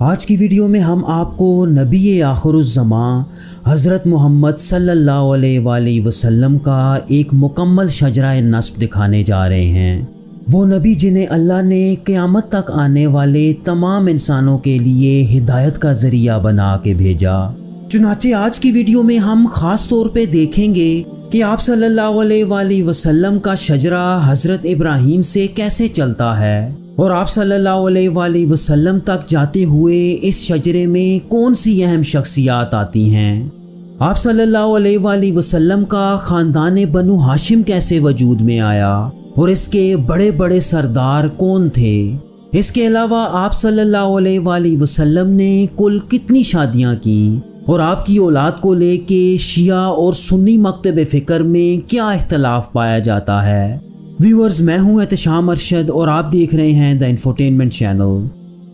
آج کی ویڈیو میں ہم آپ کو نبی آخرالزمان حضرت محمد صلی اللہ علیہ وآلہ وسلم کا ایک مکمل شجرہ نسب دکھانے جا رہے ہیں۔ وہ نبی جنہیں اللہ نے قیامت تک آنے والے تمام انسانوں کے لیے ہدایت کا ذریعہ بنا کے بھیجا۔ چنانچہ آج کی ویڈیو میں ہم خاص طور پہ دیکھیں گے کہ آپ صلی اللہ علیہ وآلہ وسلم کا شجرہ حضرت ابراہیم سے کیسے چلتا ہے، اور آپ صلی اللہ علیہ وآلہ وسلم تک جاتے ہوئے اس شجرے میں کون سی اہم شخصیات آتی ہیں۔ آپ صلی اللہ علیہ وآلہ وسلم کا خاندان بنو ہاشم کیسے وجود میں آیا، اور اس کے بڑے بڑے سردار کون تھے۔ اس کے علاوہ آپ صلی اللہ علیہ وآلہ وسلم نے کل کتنی شادیاں کیں، اور آپ کی اولاد کو لے کے شیعہ اور سنی مکتب فکر میں کیا اختلاف پایا جاتا ہے۔ ویورز، میں ہوں احتشام ارشد اور آپ دیکھ رہے ہیں دا انفوٹینمنٹ چینل۔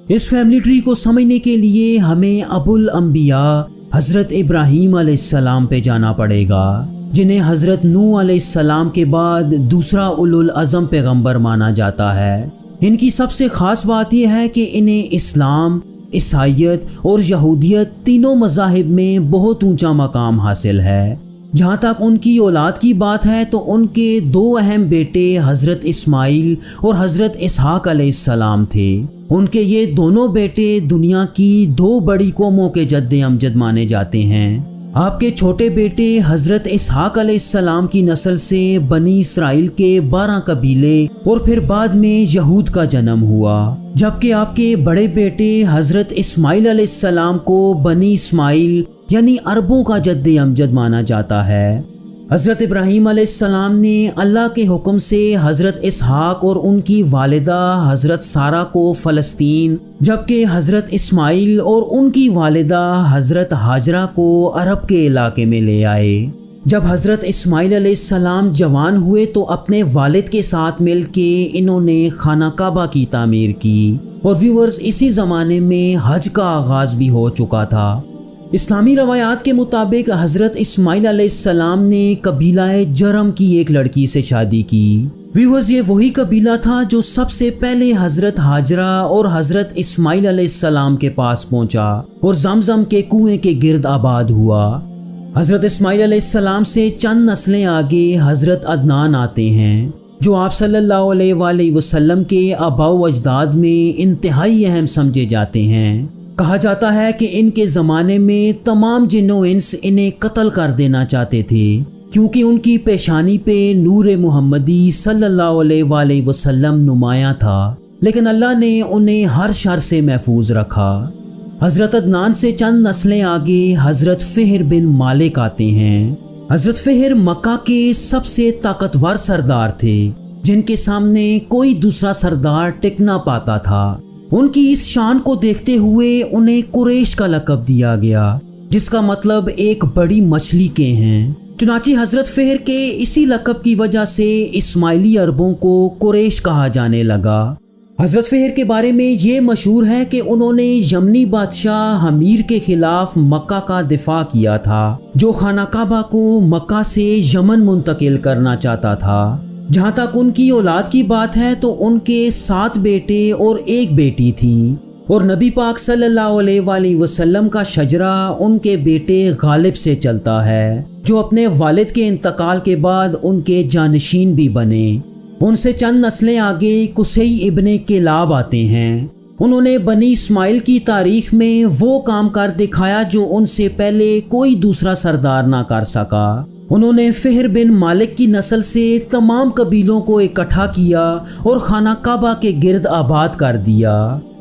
اس فیملی ٹری کو سمجھنے کے لیے ہمیں ابو الانبیاء حضرت ابراہیم علیہ السلام پہ جانا پڑے گا، جنہیں حضرت نوح علیہ السلام کے بعد دوسرا اولو العزم پیغمبر مانا جاتا ہے۔ ان کی سب سے خاص بات یہ ہے کہ انہیں اسلام، عیسائیت اور یہودیت تینوں مذاہب میں بہت اونچا مقام حاصل ہے۔ جہاں تک ان کی اولاد کی بات ہے تو ان کے دو اہم بیٹے حضرت اسماعیل اور حضرت اسحاق علیہ السلام تھے۔ ان کے یہ دونوں بیٹے دنیا کی دو بڑی قوموں کے جد امجد مانے جاتے ہیں۔ آپ کے چھوٹے بیٹے حضرت اسحاق علیہ السلام کی نسل سے بنی اسرائیل کے 12 قبیلے اور پھر بعد میں یہود کا جنم ہوا، جبکہ آپ کے بڑے بیٹے حضرت اسماعیل علیہ السلام کو بنی اسماعیل یعنی عربوں کا جد امجد مانا جاتا ہے۔ حضرت ابراہیم علیہ السلام نے اللہ کے حکم سے حضرت اسحاق اور ان کی والدہ حضرت سارہ کو فلسطین، جبکہ حضرت اسماعیل اور ان کی والدہ حضرت ہاجرہ کو عرب کے علاقے میں لے آئے۔ جب حضرت اسماعیل علیہ السلام جوان ہوئے تو اپنے والد کے ساتھ مل کے انہوں نے خانہ کعبہ کی تعمیر کی، اور ویورز، اسی زمانے میں حج کا آغاز بھی ہو چکا تھا۔ اسلامی روایات کے مطابق حضرت اسماعیل علیہ السلام نے قبیلہ جرم کی ایک لڑکی سے شادی کی۔ ویورز، یہ وہی قبیلہ تھا جو سب سے پہلے حضرت ہاجرہ اور حضرت اسماعیل علیہ السلام کے پاس پہنچا اور زمزم کے کنویں کے گرد آباد ہوا۔ حضرت اسماعیل علیہ السلام سے چند نسلیں آگے حضرت عدنان آتے ہیں، جو آپ صلی اللہ علیہ وآلہ وسلم کے آباء و اجداد میں انتہائی اہم سمجھے جاتے ہیں۔ کہا جاتا ہے کہ ان کے زمانے میں تمام جن و انس انہیں قتل کر دینا چاہتے تھے، کیونکہ ان کی پیشانی پہ نور محمدی صلی اللہ علیہ وآلہ وسلم نمایاں تھا، لیکن اللہ نے انہیں ہر شر سے محفوظ رکھا۔ حضرت عدنان سے چند نسلیں آگے حضرت فہر بن مالک آتے ہیں۔ حضرت فہر مکہ کے سب سے طاقتور سردار تھے، جن کے سامنے کوئی دوسرا سردار ٹک نہ پاتا تھا۔ ان کی اس شان کو دیکھتے ہوئے انہیں قریش کا لقب دیا گیا، جس کا مطلب ایک بڑی مچھلی کے ہیں۔ چنانچہ حضرت فہر کے اسی لقب کی وجہ سے اسماعیلی عربوں کو قریش کہا جانے لگا۔ حضرت فہر کے بارے میں یہ مشہور ہے کہ انہوں نے یمنی بادشاہ حمیر کے خلاف مکہ کا دفاع کیا تھا، جو خانہ کعبہ کو مکہ سے یمن منتقل کرنا چاہتا تھا۔ جہاں تک ان کی اولاد کی بات ہے تو ان کے 7 بیٹے اور 1 بیٹی تھیں، اور نبی پاک صلی اللہ علیہ وآلہ وسلم کا شجرہ ان کے بیٹے غالب سے چلتا ہے، جو اپنے والد کے انتقال کے بعد ان کے جانشین بھی بنے۔ ان سے چند نسلیں آگے قصی ابن کلاب آتے ہیں۔ انہوں نے بنی اسماعیل کی تاریخ میں وہ کام کر دکھایا جو ان سے پہلے کوئی دوسرا سردار نہ کر سکا۔ انہوں نے فہر بن مالک کی نسل سے تمام قبیلوں کو اکٹھا کیا اور خانہ کعبہ کے گرد آباد کر دیا،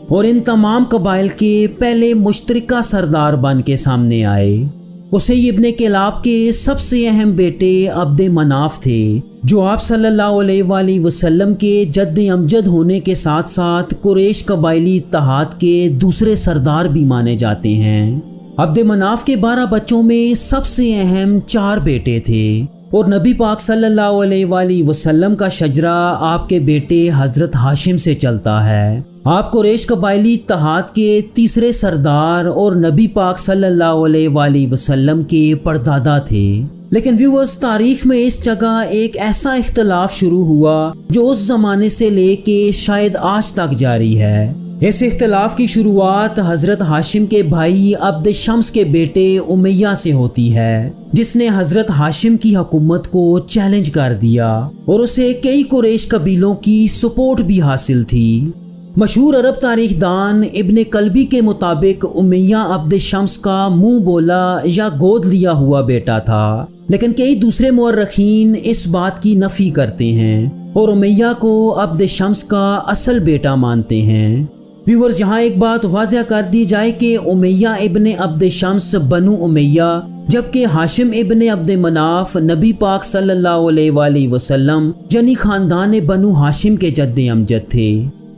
اور ان تمام قبائل کے پہلے مشترکہ سردار بن کے سامنے آئے۔ قصی ابن کلاب کے سب سے اہم بیٹے عبد مناف تھے، جو آپ صلی اللہ علیہ وآلہ وسلم کے جد امجد ہونے کے ساتھ ساتھ قریش قبائلی اتحاد کے دوسرے سردار بھی مانے جاتے ہیں۔ عبد مناف کے 12 بچوں میں سب سے اہم 4 بیٹے تھے، اور نبی پاک صلی اللہ علیہ وآلہ وسلم کا شجرہ آپ کے بیٹے حضرت ہاشم سے چلتا ہے۔ آپ قریش قبائلی اتحاد کے تیسرے سردار اور نبی پاک صلی اللہ علیہ وآلہ وسلم کے پردادا تھے۔ لیکن ویورز، تاریخ میں اس جگہ ایک ایسا اختلاف شروع ہوا جو اس زمانے سے لے کے شاید آج تک جاری ہے۔ اس اختلاف کی شروعات حضرت ہاشم کے بھائی عبد شمس کے بیٹے امیہ سے ہوتی ہے، جس نے حضرت ہاشم کی حکومت کو چیلنج کر دیا اور اسے کئی قریش قبیلوں کی سپورٹ بھی حاصل تھی۔ مشہور عرب تاریخ دان ابن کلبی کے مطابق امیہ عبد شمس کا منہ بولا یا گود لیا ہوا بیٹا تھا، لیکن کئی دوسرے مورخین اس بات کی نفی کرتے ہیں اور امیہ کو عبد شمس کا اصل بیٹا مانتے ہیں۔ ویورز، یہاں ایک بات واضح کر دی جائے کہ امیہ ابن عبد شمس بنو امیہ، جبکہ ہاشم ابن عبد مناف نبی پاک صلی اللہ علیہ وآلہ وسلم یعنی خاندان بنو ہاشم کے جد امجد تھے۔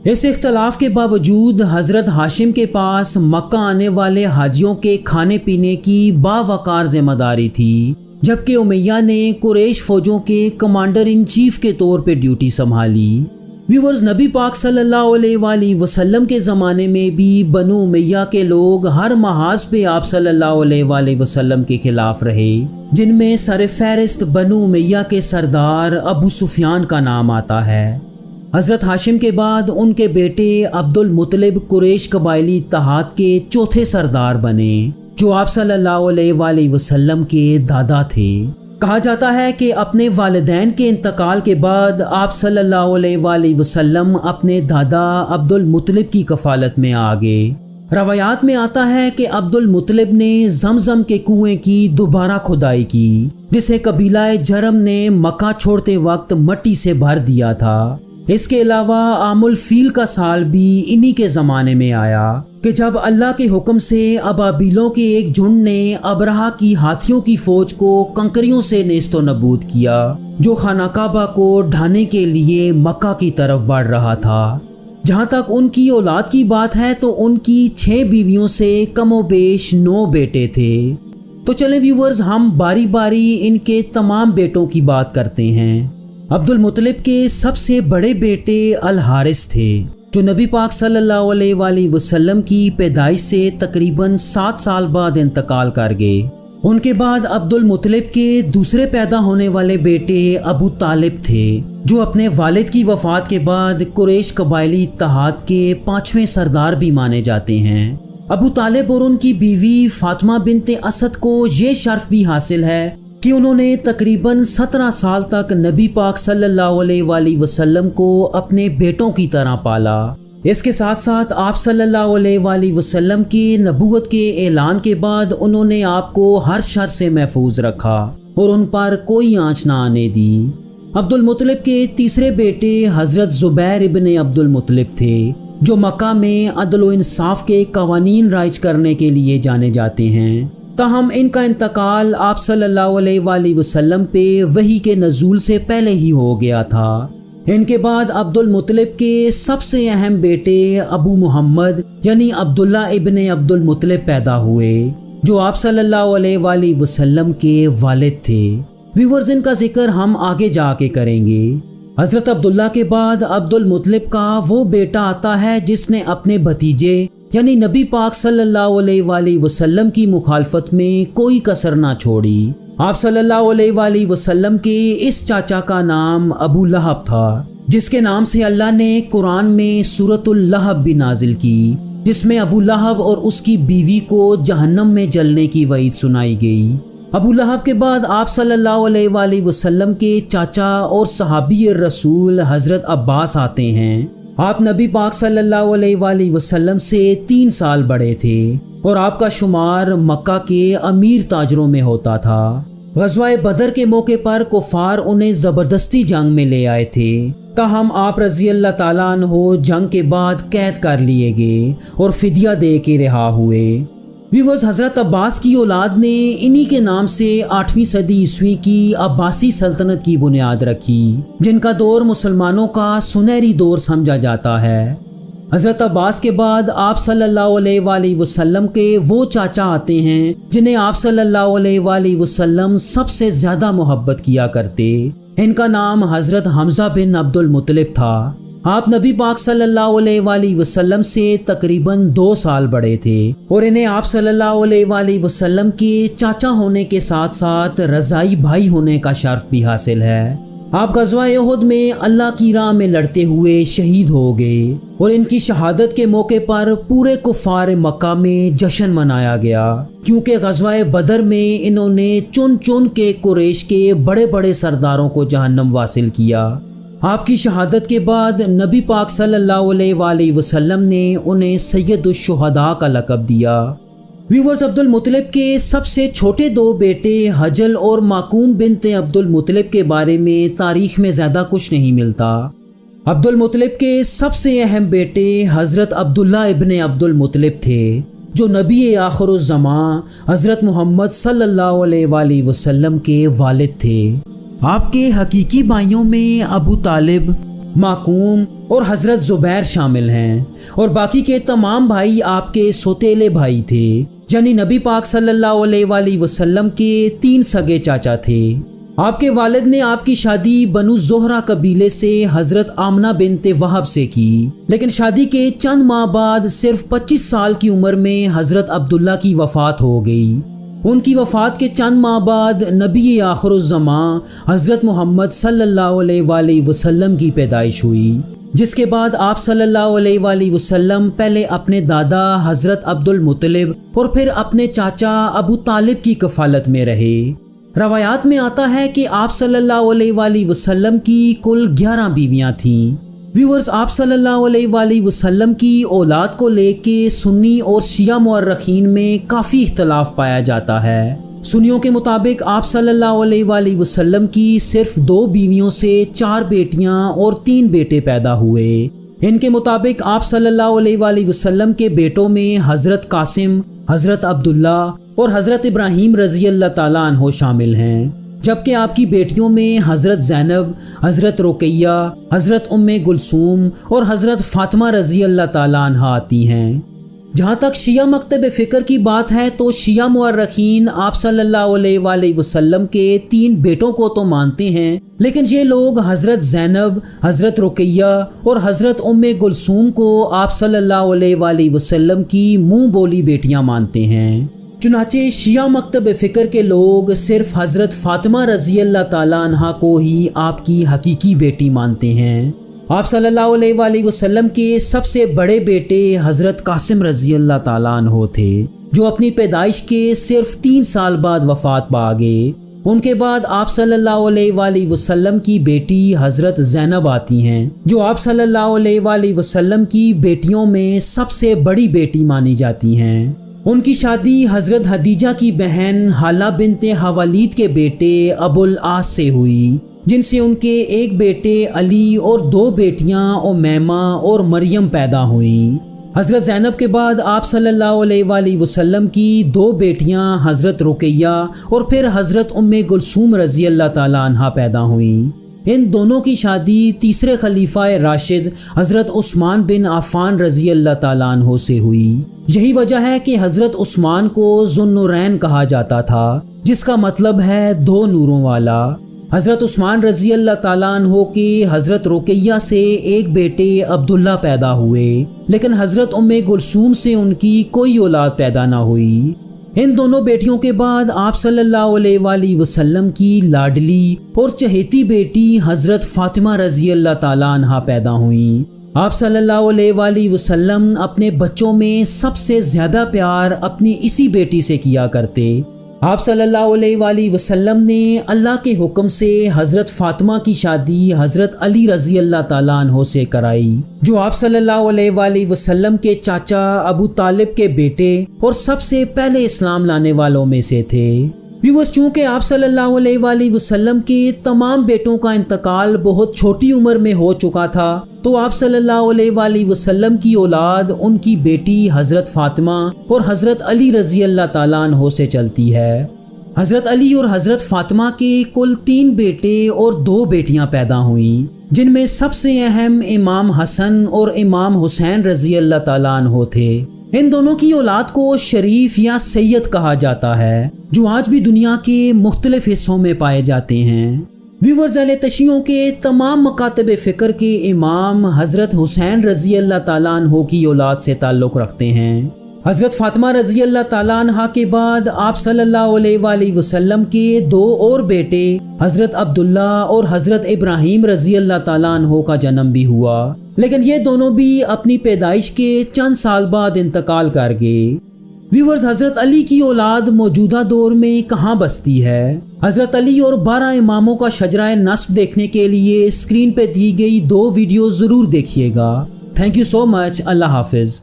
اس اختلاف کے باوجود حضرت ہاشم کے پاس مکہ آنے والے حاجیوں کے کھانے پینے کی باوقار ذمہ داری تھی، جبکہ امیہ نے قریش فوجوں کے کمانڈر ان چیف کے طور پہ ڈیوٹی سنبھالی۔ ویورز، نبی پاک صلی اللہ علیہ وآلہ وسلم کے زمانے میں بھی بنو امیہ کے لوگ ہر محاذ پہ آپ صلی اللہ علیہ وآلہ وسلم کے خلاف رہے، جن میں سر فہرست بنو امیہ کے سردار ابو سفیان کا نام آتا ہے۔ حضرت ہاشم کے بعد ان کے بیٹے عبد المطلب قریش قبائلی اتحاد کے چوتھے سردار بنے، جو آپ صلی اللہ علیہ وآلہ وسلم کے دادا تھے۔ کہا جاتا ہے کہ اپنے والدین کے انتقال کے بعد آپ صلی اللہ علیہ وآلہ وسلم اپنے دادا عبد المطلب کی کفالت میں آ گئے۔ روایات میں آتا ہے کہ عبد المطلب نے زمزم کے کنویں کی دوبارہ کھدائی کی، جسے قبیلہ جرم نے مکہ چھوڑتے وقت مٹی سے بھر دیا تھا۔ اس کے علاوہ عام الفیل کا سال بھی انہی کے زمانے میں آیا کہ جب اللہ کے حکم سے ابابیلوں کے ایک جھنڈ نے ابرہہ کی ہاتھیوں کی فوج کو کنکریوں سے نیست و نبود کیا، جو خانہ کعبہ کو ڈھانے کے لیے مکہ کی طرف بڑھ رہا تھا۔ جہاں تک ان کی اولاد کی بات ہے تو ان کی 6 بیویوں سے کم و بیش 9 بیٹے تھے۔ تو چلیں ویورز، ہم باری باری ان کے تمام بیٹوں کی بات کرتے ہیں۔ عبد المطلب کے سب سے بڑے بیٹے الحارث تھے، جو نبی پاک صلی اللہ علیہ وآلہ وسلم کی پیدائش سے تقریباً 7 سال بعد انتقال کر گئے۔ ان کے بعد عبد المطلب کے دوسرے پیدا ہونے والے بیٹے ابو طالب تھے، جو اپنے والد کی وفات کے بعد قریش قبائلی اتحاد کے 5ویں سردار بھی مانے جاتے ہیں۔ ابو طالب اور ان کی بیوی فاطمہ بنت اسد کو یہ شرف بھی حاصل ہے کہ انہوں نے تقریباً 17 سال تک نبی پاک صلی اللہ علیہ وآلہ وسلم کو اپنے بیٹوں کی طرح پالا۔ اس کے ساتھ ساتھ آپ صلی اللہ علیہ وآلہ وسلم کی نبوت کے اعلان کے بعد انہوں نے آپ کو ہر شر سے محفوظ رکھا اور ان پر کوئی آنچ نہ آنے دی۔ عبد المطلب کے تیسرے بیٹے حضرت زبیر ابن عبد المطلب تھے، جو مکہ میں عدل و انصاف کے قوانین رائج کرنے کے لیے جانے جاتے ہیں۔ تاہم ان کا انتقال آپ صلی اللہ علیہ وآلہ وسلم پہ وحی کے نزول سے پہلے ہی ہو گیا تھا۔ ان کے بعد عبد المطلب کے سب سے اہم بیٹے ابو محمد یعنی عبداللہ ابن عبد المطلب پیدا ہوئے، جو آپ صلی اللہ علیہ وآلہ وسلم کے والد تھے۔ ویورز، ان کا ذکر ہم آگے جا کے کریں گے۔ حضرت عبداللہ کے بعد عبد المطلب کا وہ بیٹا آتا ہے جس نے اپنے بھتیجے یعنی نبی پاک صلی اللہ علیہ وآلہ وسلم کی مخالفت میں کوئی کسر نہ چھوڑی۔ آپ صلی اللہ علیہ وآلہ وسلم کے اس چاچا کا نام ابو لہب تھا، جس کے نام سے اللہ نے قرآن میں سورۃ اللہب بھی نازل کی، جس میں ابو لہب اور اس کی بیوی کو جہنم میں جلنے کی وعید سنائی گئی۔ ابو لہب کے بعد آپ صلی اللہ علیہ وآلہ وسلم کے چاچا اور صحابی الرسول حضرت عباس آتے ہیں۔ آپ نبی پاک صلی اللہ علیہ وآلہ وسلم سے 3 سال بڑے تھے اور آپ کا شمار مکہ کے امیر تاجروں میں ہوتا تھا۔ غزوہ بدر کے موقع پر کفار انہیں زبردستی جنگ میں لے آئے تھے، تاہم آپ رضی اللہ تعالیٰ عنہ جنگ کے بعد قید کر لیے گئے اور فدیہ دے کے رہا ہوئے۔ ویورز، حضرت عباس کی اولاد نے انہی کے نام سے 8ویں صدی عیسوی کی عباسی سلطنت کی بنیاد رکھی، جن کا دور مسلمانوں کا سنہری دور سمجھا جاتا ہے۔ حضرت عباس کے بعد آپ صلی اللہ علیہ وآلہ وسلم کے وہ چاچا آتے ہیں جنہیں آپ صلی اللہ علیہ وآلہ وسلم سب سے زیادہ محبت کیا کرتے۔ ان کا نام حضرت حمزہ بن عبد المطلب تھا۔ آپ نبی پاک صلی اللہ علیہ وآلہ وسلم سے تقریباً 2 سال بڑے تھے اور انہیں آپ صلی اللہ علیہ وآلہ وسلم کے چاچا ہونے کے ساتھ ساتھ رضائی بھائی ہونے کا شرف بھی حاصل ہے۔ آپ غزوہ احد میں اللہ کی راہ میں لڑتے ہوئے شہید ہو گئے اور ان کی شہادت کے موقع پر پورے کفار مکہ میں جشن منایا گیا، کیونکہ غزوہ بدر میں انہوں نے چن چن کے قریش کے بڑے بڑے سرداروں کو جہنم واصل کیا۔ آپ کی شہادت کے بعد نبی پاک صلی اللہ علیہ وآلہ وسلم نے انہیں سید الشہداء کا لقب دیا۔ ویورز، عبد المطلب کے سب سے چھوٹے دو بیٹے حجل اور معقوم بنت عبد المطلب کے بارے میں تاریخ میں زیادہ کچھ نہیں ملتا۔ عبد المطلب کے سب سے اہم بیٹے حضرت عبداللہ ابن عبد المطلب تھے، جو نبی آخر الزمان حضرت محمد صلی اللہ علیہ وآلہ وسلم کے والد تھے۔ آپ کے حقیقی بھائیوں میں ابو طالب، معقوم اور حضرت زبیر شامل ہیں، اور باقی کے تمام بھائی آپ کے سوتیلے بھائی تھے، یعنی نبی پاک صلی اللہ علیہ وآلہ وسلم کے 3 سگے چاچا تھے۔ آپ کے والد نے آپ کی شادی بنو زہرہ قبیلے سے حضرت آمنہ بنت وہب سے کی، لیکن شادی کے چند ماہ بعد صرف 25 سال کی عمر میں حضرت عبداللہ کی وفات ہو گئی۔ ان کی وفات کے چند ماہ بعد نبی آخر الزمان حضرت محمد صلی اللہ علیہ وآلہ وسلم کی پیدائش ہوئی، جس کے بعد آپ صلی اللہ علیہ وآلہ وسلم پہلے اپنے دادا حضرت عبد المطلب اور پھر اپنے چاچا ابو طالب کی کفالت میں رہے۔ روایات میں آتا ہے کہ آپ صلی اللہ علیہ وآلہ وسلم کی کل 11 بیویاں تھیں۔ ویورز، آپ صلی اللہ علیہ وآلہ وسلم کی اولاد کو لے کے سنی اور شیعہ مورخین میں کافی اختلاف پایا جاتا ہے۔ سنیوں کے مطابق آپ صلی اللہ علیہ وآلہ وسلم کی صرف 2 بیویوں سے 4 بیٹیاں اور 3 بیٹے پیدا ہوئے۔ ان کے مطابق آپ صلی اللہ علیہ وآلہ وسلم کے بیٹوں میں حضرت قاسم، حضرت عبداللہ اور حضرت ابراہیم رضی اللہ تعالیٰ عنہ شامل ہیں، جبکہ آپ کی بیٹیوں میں حضرت زینب، حضرت رقیہ، حضرت ام کلثوم اور حضرت فاطمہ رضی اللہ تعالیٰ عنہ آتی ہیں۔ جہاں تک شیعہ مکتب فکر کی بات ہے تو شیعہ مورخین آپ صلی اللہ علیہ وآلہ وسلم کے 3 بیٹوں کو تو مانتے ہیں، لیکن یہ لوگ حضرت زینب، حضرت رقیہ اور حضرت ام کلثوم کو آپ صلی اللہ علیہ وآلہ وسلم کی منہ بولی بیٹیاں مانتے ہیں۔ چنانچہ شیعہ مکتب فکر کے لوگ صرف حضرت فاطمہ رضی اللہ تعالیٰ عنہ کو ہی آپ کی حقیقی بیٹی مانتے ہیں۔ آپ صلی اللہ علیہ وآلہ وسلم کے سب سے بڑے بیٹے حضرت قاسم رضی اللہ تعالیٰ عنہ تھے، جو اپنی پیدائش کے صرف 3 سال بعد وفات پا گئے۔ ان کے بعد آپ صلی اللہ علیہ وآلہ وسلم کی بیٹی حضرت زینب آتی ہیں، جو آپ صلی اللہ علیہ وآلہ وسلم کی بیٹیوں میں سب سے بڑی بیٹی مانی جاتی ہیں۔ ان کی شادی حضرت حدیجہ کی بہن حالہ بنت حوالید کے بیٹے ابو العاص سے ہوئی، جن سے ان کے ایک بیٹے علی اور 2 بیٹیاں امیمہ اور مریم پیدا ہوئیں۔ حضرت زینب کے بعد آپ صلی اللہ علیہ وآلہ وسلم کی 2 بیٹیاں حضرت رقیہ اور پھر حضرت ام کلثوم رضی اللہ تعالیٰ عنہ پیدا ہوئیں۔ ان دونوں کی شادی تیسرے خلیفہ راشد حضرت عثمان بن عفان رضی اللہ تعالیٰ عنہ سے ہوئی۔ یہی وجہ ہے کہ حضرت عثمان کو ذو النورین کہا جاتا تھا، جس کا مطلب ہے 2 نوروں والا۔ حضرت عثمان رضی اللہ تعالیٰ عنہ کی حضرت رقیہ سے ایک بیٹے عبداللہ پیدا ہوئے، لیکن حضرت ام کلثوم سے ان کی کوئی اولاد پیدا نہ ہوئی۔ ان دونوں بیٹیوں کے بعد آپ صلی اللہ علیہ وآلہ وسلم کی لاڈلی اور چہیتی بیٹی حضرت فاطمہ رضی اللہ تعالیٰ عنہ پیدا ہوئیں۔ آپ صلی اللہ علیہ وآلہ وسلم اپنے بچوں میں سب سے زیادہ پیار اپنی اسی بیٹی سے کیا کرتے۔ آپ صلی اللہ علیہ وآلہ وسلم نے اللہ کے حکم سے حضرت فاطمہ کی شادی حضرت علی رضی اللہ تعالیٰ عنہ سے کرائی، جو آپ صلی اللہ علیہ وآلہ وسلم کے چاچا ابو طالب کے بیٹے اور سب سے پہلے اسلام لانے والوں میں سے تھے۔ ویورز، چونکہ آپ صلی اللہ علیہ وآلہ وسلم کے تمام بیٹوں کا انتقال بہت چھوٹی عمر میں ہو چکا تھا، تو آپ صلی اللہ علیہ وآلہ وسلم کی اولاد ان کی بیٹی حضرت فاطمہ اور حضرت علی رضی اللہ تعالیٰ عنہ سے چلتی ہے۔ حضرت علی اور حضرت فاطمہ کے کل 3 بیٹے اور 2 بیٹیاں پیدا ہوئیں، جن میں سب سے اہم امام حسن اور امام حسین رضی اللہ تعالیٰ عنہ تھے۔ ان دونوں کی اولاد کو شریف یا سید کہا جاتا ہے، جو آج بھی دنیا کے مختلف حصوں میں پائے جاتے ہیں۔ ویورز، اہل تشیعوں کے تمام مکاتب فکر کے امام حضرت حسین رضی اللہ تعالیٰ عنہ کی اولاد سے تعلق رکھتے ہیں۔ حضرت فاطمہ رضی اللہ تعالیٰ عنہ کے بعد آپ صلی اللہ علیہ وآلہ وسلم کے 2 اور بیٹے حضرت عبداللہ اور حضرت ابراہیم رضی اللہ تعالیٰ عنہ کا جنم بھی ہوا، لیکن یہ دونوں بھی اپنی پیدائش کے چند سال بعد انتقال کر گئے۔ ویورز، حضرت علی کی اولاد موجودہ دور میں کہاں بستی ہے؟ حضرت علی اور 12 اماموں کا شجرہ نسب دیکھنے کے لیے اسکرین پہ دی گئی 2 ویڈیوز ضرور دیکھیے گا۔ تھینک یو سو مچ۔ اللہ حافظ۔